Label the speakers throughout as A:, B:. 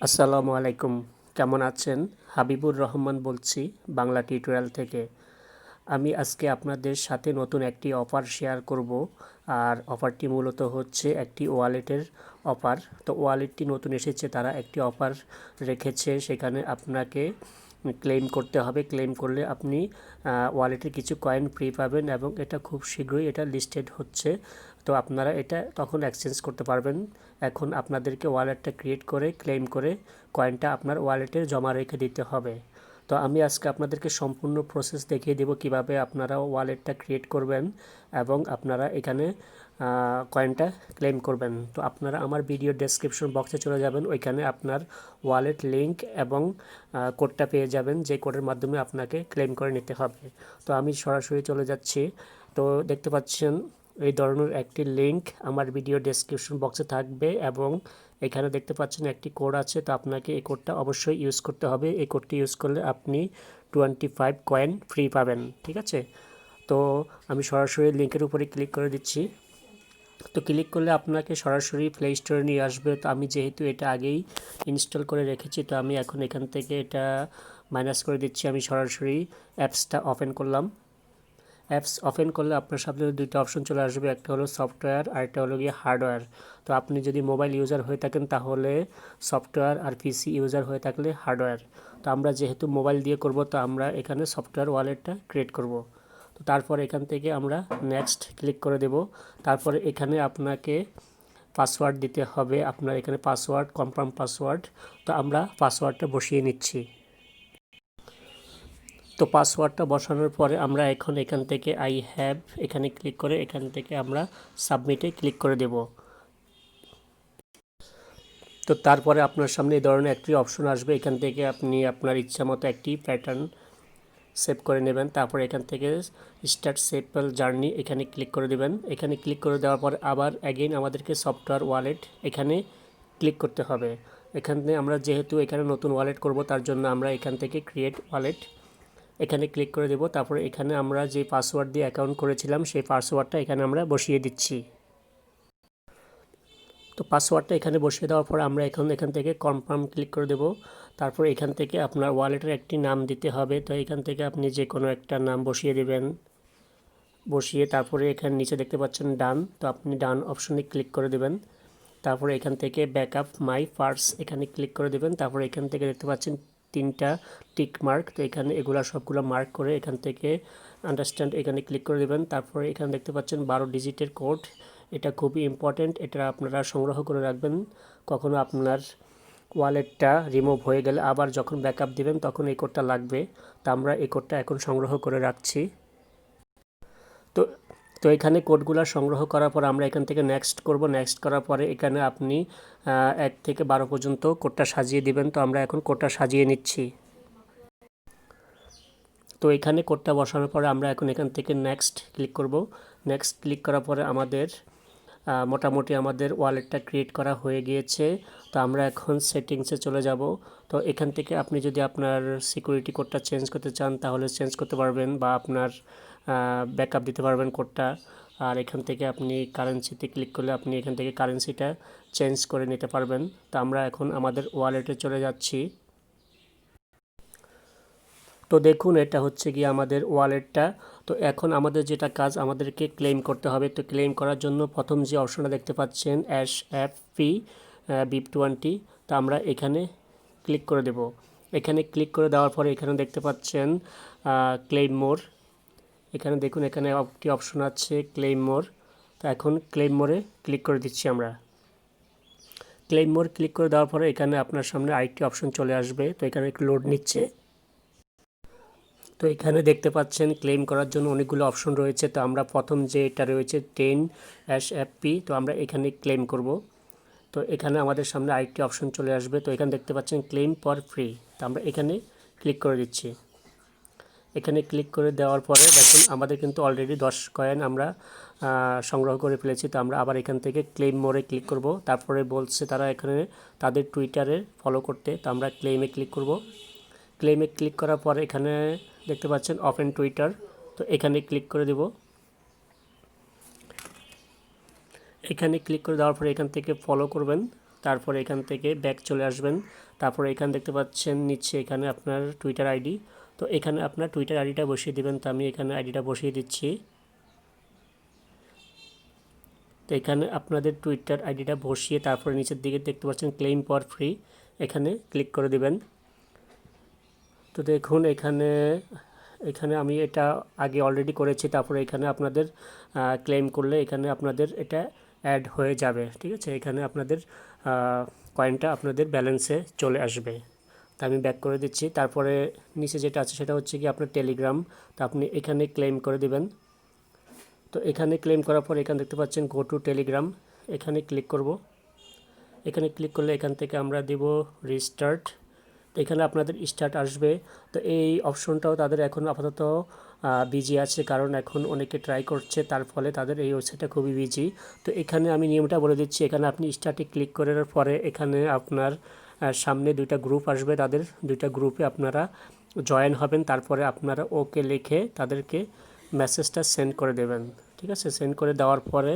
A: আসসালামু আলাইকুম, কেমন আছেন? হাবিবুর রহমান বলছি বাংলা টিউটোরিয়াল থেকে। আমি আজকে আপনাদের সাথে নতুন একটি অফার শেয়ার করব। আর অফারটি মূলত হচ্ছে একটি ওয়ালেটের অফার। তো ওয়ালেটটি নতুন এসেছে, তারা একটি অফার রেখেছে, সেখানে আপনাকে ক্লেম করতে হবে। ক্লেম করলে আপনি ওয়ালেটের কিছু কয়েন ফ্রি পাবেন এবং এটা খুব শীঘ্রই এটা লিস্টেড হচ্ছে। তো আপনারা এটা তখন এক্সচেঞ্জ করতে পারবেন। এখন আপনাদেরকে ওয়ালেটটা ক্রিয়েট করে ক্লেম করে কয়েনটা আপনার ওয়ালেটে জমা রেখে দিতে হবে। তো আমি আজকে আপনাদেরকে সম্পূর্ণ প্রসেস দেখিয়ে দেব কিভাবে আপনারা ওয়ালেটটা ক্রিয়েট করবেন এবং আপনারা এখানে কয়েনটা ক্লেম করবেন। তো আপনারা আমার ভিডিও ডেসক্রিপশন বক্সে চলে যাবেন, ওইখানে আপনার ওয়ালেট লিংক এবং কোডটা পেয়ে যাবেন, যে কোডের মাধ্যমে আপনাকে ক্লেম করে নিতে হবে। তো আমি সরাসরি চলে যাচ্ছি। তো দেখতে পাচ্ছেন এই ধরনের একটি লিংক আমার ভিডিও ডেসক্রিপশন বক্সে থাকবে এবং এখানে দেখতে পাচ্ছেন একটি কোড আছে। তো আপনাকে এই কোডটা অবশ্যই ইউজ করতে হবে। এই কোডটি ইউজ করলে আপনি 25 কয়েন ফ্রি পাবেন, ঠিক আছে? তো আমি সরাসরি লিঙ্কের উপরে ক্লিক করে দিচ্ছি। তো ক্লিক করলে আপনাকে সরাসরি প্লে স্টোরে নিয়ে আসবে। তো আমি যেহেতু এটা আগেই ইনস্টল করে রেখেছি, তো আমি এখন এখান থেকে এটা মাইনাস করে দিচ্ছি। আমি সরাসরি অ্যাপসটা ওপেন করলাম। অ্যাপস ওপেন করলে আপনার সামনে দুইটা অপশন চলে আসবে, একটা হলো সফটওয়্যার আর একটা হলো গিয়ে হার্ডওয়্যার। তো আপনি যদি মোবাইল ইউজার হয়ে থাকেন তাহলে সফটওয়্যার, আর পিসি ইউজার হয়ে থাকলে হার্ডওয়্যার। তো আমরা যেহেতু মোবাইল দিয়ে করব, তো আমরা এখানে সফটওয়্যার ওয়ালেটটা ক্রিয়েট করব। তো তারপর এখান থেকে আমরা নেক্সট ক্লিক করে দেব। তারপরে এখানে আপনাকে পাসওয়ার্ড দিতে হবে। আপনার এখানে পাসওয়ার্ড, কনফার্ম পাসওয়ার্ড। তো আমরা পাসওয়ার্ডটা বসিয়ে নিচ্ছি। তো পাসওয়ার্ডটা বসানোর পরে আমরা এখন এখান থেকে আই হ্যাভ এখানে ক্লিক করে এখান থেকে আমরা সাবমিটে ক্লিক করে দেব। তো তারপরে আপনার সামনে এই ধরনের একটি অপশন আসবে, এখান থেকে আপনি আপনার ইচ্ছা মতো একটি প্যাটার্ন সেভ করে নেবেন। তারপর এখান থেকে স্টার্ট SafePal জার্নি এখানে ক্লিক করে দেবেন। এখানে ক্লিক করে দেওয়ার পর আবার অ্যাগেইন আমাদেরকে সফটওয়্যার ওয়ালেট এখানে ক্লিক করতে হবে। এখানে আমরা যেহেতু এখানে নতুন ওয়ালেট করব, তার জন্য আমরা এখান থেকে ক্রিয়েট ওয়ালেট এখানে ক্লিক করে দেব। তারপরে এখানে আমরা যে পাসওয়ার্ড দিয়ে অ্যাকাউন্ট করেছিলাম সেই পাসওয়ার্ডটা এখানে আমরা বসিয়ে দিচ্ছি। তো পাসওয়ার্ডটা এখানে বসিয়ে দেওয়ার পর আমরা এখান থেকে কনফার্ম ক্লিক করে দেব। তারপর এখান থেকে আপনার ওয়ালেটের একটি নাম দিতে হবে। তো এখান থেকে আপনি যে কোনো একটা নাম বসিয়ে দেবেন। বসিয়ে তারপরে এখানে নিচে দেখতে পাচ্ছেন ডান, তো আপনি ডান অপশনে ক্লিক করে দেবেন। তারপরে এখান থেকে ব্যাকআপ মাই ফার্স এখানে ক্লিক করে দেবেন। তারপরে এখান থেকে দেখতে পাচ্ছেন তিনটা টিক মার্ক, তো এখানে এগুলা সবগুলো মার্ক করে এখান থেকে আন্ডারস্ট্যান্ড এখানে ক্লিক করে দেবেন। তারপরে এখানে দেখতে পাচ্ছেন 12 ডিজিটের কোড, এটা খুবই ইম্পর্টেন্ট, এটা আপনারা সংগ্রহ করে রাখবেন। কখনো আপনার ওয়ালেটটা রিমুভ হয়ে গেলে আবার যখন ব্যাকআপ দিবেন তখন এই কোডটা লাগবে। তো আমরা এই কোডটা এখন সংগ্রহ করে রাখছি। তো তো এখানে কোডগুলো সংগ্রহ করার পর আমরা এখান থেকে নেক্সট করব। নেক্সট করার পরে এখানে আপনি 1 থেকে 12 পর্যন্ত কোডটা সাজিয়ে দিবেন। তো আমরা এখন কোডটা সাজিয়ে নিচ্ছি। তো এখানে কোডটা বসানোর পরে আমরা এখন এখান থেকে নেক্সট ক্লিক করব। নেক্সট ক্লিক করার পরে আমাদের মোটামুটি আমাদের ওয়ালেটটা ক্রিয়েট করা হয়ে গিয়েছে। তো আমরা এখন সেটিংসে চলে যাব। তো এখান থেকে আপনি যদি আপনার সিকিউরিটি কোডটা চেঞ্জ করতে চান তাহলে চেঞ্জ করতে পারবেন, বা আপনার ব্যাকআপ দিতে পারবেন কোডটা। আর এখান থেকে আপনি কারেন্সিতে ক্লিক করলে আপনি এখান থেকে কারেন্সিটা চেঞ্জ করে নিতে পারবেন। তো আমরা এখন আমাদের ওয়ালেটে চলে যাচ্ছি। তো দেখুন এটা হচ্ছে গিয়ে আমাদের ওয়ালেটটা। তো এখন আমাদের যেটা কাজ, আমাদেরকে ক্লেম করতে হবে। তো ক্লেম করার জন্য প্রথম যে অপশনটা দেখতে পাচ্ছেন SFP BIP20, তো আমরা এখানে ক্লিক করে দেব। এখানে ক্লিক করে দেওয়ার পরে এখানে দেখতে পাচ্ছেন ক্লেম মোর। এখানে দেখুন এখানে একটি অপশন আছে ক্লেম মোর। তো এখন ক্লেম মোরে ক্লিক করে দিচ্ছি আমরা। ক্লেম মোর ক্লিক করে দেওয়ার পরে এখানে আপনার সামনে আরেকটি অপশন চলে আসবে। তো এখানে একটু লোড নিচ্ছে। তো এখানে দেখতে পাচ্ছেন ক্লেম করার জন্য অনেকগুলো অপশন রয়েছে। তো আমরা প্রথম যে এটা রয়েছে 10 SFP, তো আমরা এখানে ক্লেম করব। তো এখানে আমাদের সামনে আরেকটি অপশন চলে আসবে। তো এখানে দেখতে পাচ্ছেন ক্লেম ফর ফ্রি, তো আমরা এখানে ক্লিক করে দিচ্ছি। এখানে ক্লিক করে দেওয়ার পরে দেখুন আমাদের কিন্তু অলরেডি 10 কয়েন আমরা সংগ্রহ করে ফেলেছি। তো আমরা আবার এখান থেকে ক্লেম মোরে ক্লিক করব। তারপরে বলছে তারা এখানে তাদের টুইটারে ফলো করতে, তো আমরা ক্লেমে ক্লিক করব। ক্লেমে ক্লিক করার পর এখানে দেখতে পাচ্ছেন ওপেন টুইটার, তো এখানে ক্লিক করে দেব। এখানে ক্লিক করে দেওয়ার পরে এখান থেকে ফলো করবেন। তারপরে এখান থেকে ব্যাক চলে আসবেন। তারপরে এখানে দেখতে পাচ্ছেন নিচে এখানে আপনার টুইটার আইডি, তো এখানে আপনার টুইটার আইডিটা বসিয়ে দেবেন। তো আমি এখানে আইডিটা বসিয়ে দিচ্ছি। তো এখানে আপনাদের টুইটার আইডিটা বসিয়ে তারপরে নিচের দিকে দেখতে পাচ্ছেন ক্লেম ফর ফ্রি, এখানে ক্লিক করে দেবেন। তো দেখুন এখানে এখানে আমি এটা আগে অলরেডি করেছি। তারপরে এখানে আপনাদের ক্লেম করলে এখানে আপনাদের এটা অ্যাড হয়ে যাবে, ঠিক আছে। এখানে আপনাদের কয়েনটা আপনাদের ব্যালেন্সে চলে আসবে। তা আমি ব্যাক করে দিচ্ছি। তারপরে নিচে যেটা আছে সেটা হচ্ছে কি আপনার টেলিগ্রাম, তো আপনি এখানে ক্লেম করে দিবেন। তো এখানে ক্লেম করার পর এখানে দেখতে পাচ্ছেন গো টু টেলিগ্রাম, এখানে ক্লিক করব। এখানে ক্লিক করলে এখান থেকে আমরা দিব রিস্টার্ট। তো এখানে আপনাদের স্টার্ট আসবে। তো এই অপশনটাও তাদের এখন আপাতত বিজি আছে, কারণ এখন অনেকে ট্রাই করছে, তার ফলে তাদের এই ওয়েবসাইটটা খুবই বিজি। তো এখানে আমি নিয়মটা বলে দিচ্ছি। এখানে আপনি স্টার্টে ক্লিক করার পরে এখানে আপনার সামনে দুইটা গ্রুপ আসবে, তাদের দুইটা গ্রুপে আপনারা জয়েন হবেন। তারপরে আপনারা ওকে লিখে তাদেরকে মেসেজটা সেন্ড করে দেবেন, ঠিক আছে। সেন্ড করে দেওয়ার পরে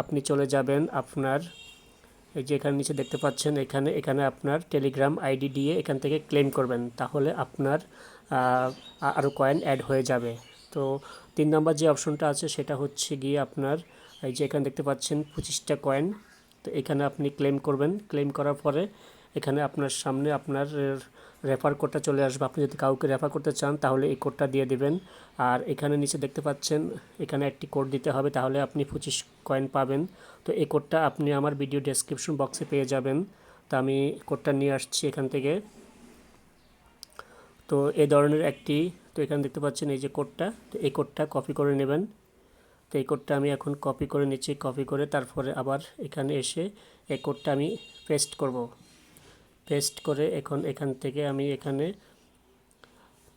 A: আপনি চলে যাবেন আপনার এই যে এখানে নিচে দেখতে পাচ্ছেন এখানে আপনার টেলিগ্রাম আইডি দিয়ে এখান থেকে ক্লেম করবেন, তাহলে আপনার আরও কয়েন অ্যাড হয়ে যাবে। তো 3 নম্বর যে অপশনটা আছে সেটা হচ্ছে গিয়ে আপনার এই যে এখানে দেখতে পাচ্ছেন 25টা কয়েন। তো এখানে আপনি ক্লেম করবেন। ক্লেম করার পরে এখানে আপনার সামনে আপনার রেফার কোডটা চলে আসবে। আপনি যদি কাউকে রেফার করতে চান তাহলে এই কোডটা দিয়ে দিবেন। আর এখানে নিচে দেখতে পাচ্ছেন এখানে একটি কোড দিতে হবে, তাহলে আপনি 25 কয়েন পাবেন। তো এই কোডটা আপনি আমার ভিডিও ডেসক্রিপশন বক্সে পেয়ে যাবেন। তো আমি কোডটা নিয়ে আসছি এখান থেকে। তো এই ধরনের একটি, তো এখানে দেখতে পাচ্ছেন এই যে কোডটা, তো এই কোডটা কপি করে নেবেন। তো এই কোডটা আমি এখন কপি করে নিচ্ছি। কপি করে তারপরে আবার এখানে এসে এই কোডটা আমি পেস্ট করব। পেস্ট করে এখন এখান থেকে আমি এখানে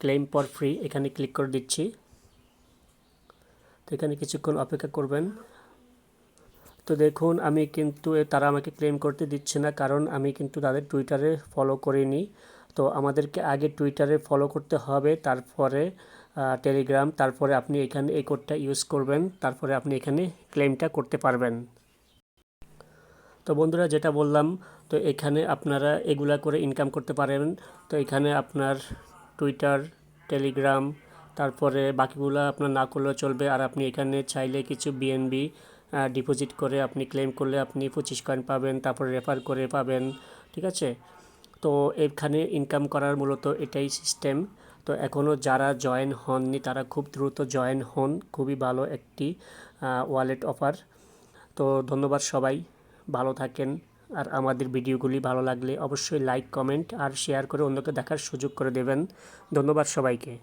A: ক্লেম ফর ফ্রি এখানে ক্লিক করে দিচ্ছি। তো এখানে কিছুক্ষণ অপেক্ষা করবেন। তো দেখুন আমি কিন্তু তারা আমাকে ক্লেম করতে দিচ্ছে না, কারণ আমি কিন্তু তাদের টুইটারে ফলো করিনি। তো আমাদেরকে আগে টুইটারে ফলো করতে হবে, তারপরে টেলিগ্রাম, তারপরে আপনি এখানে এই কোডটা ইউজ করবেন, তারপরে আপনি এখানে ক্লেমটা করতে পারবেন। তো বন্ধুরা যেটা বললাম, তো এখানে আপনারা এগুলা করে ইনকাম করতে পারেন। তো এখানে আপনার টুইটার, টেলিগ্রাম, তারপরে বাকিগুলো আপনার না করলেও চলবে। আর আপনি এখানে চাইলে কিছু বিএনবি ডিপোজিট করে আপনি ক্লেম করলে আপনি 25 কয়েন পাবেন, তারপরে রেফার করে পাবেন, ঠিক আছে। তো এখানে ইনকাম করার মূলত এটাই সিস্টেম। তো এখনও যারা জয়েন হননি তারা খুব দ্রুত জয়েন হন, খুবই ভালো একটি ওয়ালেট অফার। তো ধন্যবাদ সবাই, ভালো থাকেন। আর আমাদের ভিডিওগুলি ভালো লাগলে অবশ্যই লাইক, কমেন্ট আর শেয়ার করে অন্যকে দেখার সুযোগ করে দেবেন। ধন্যবাদ সবাইকে।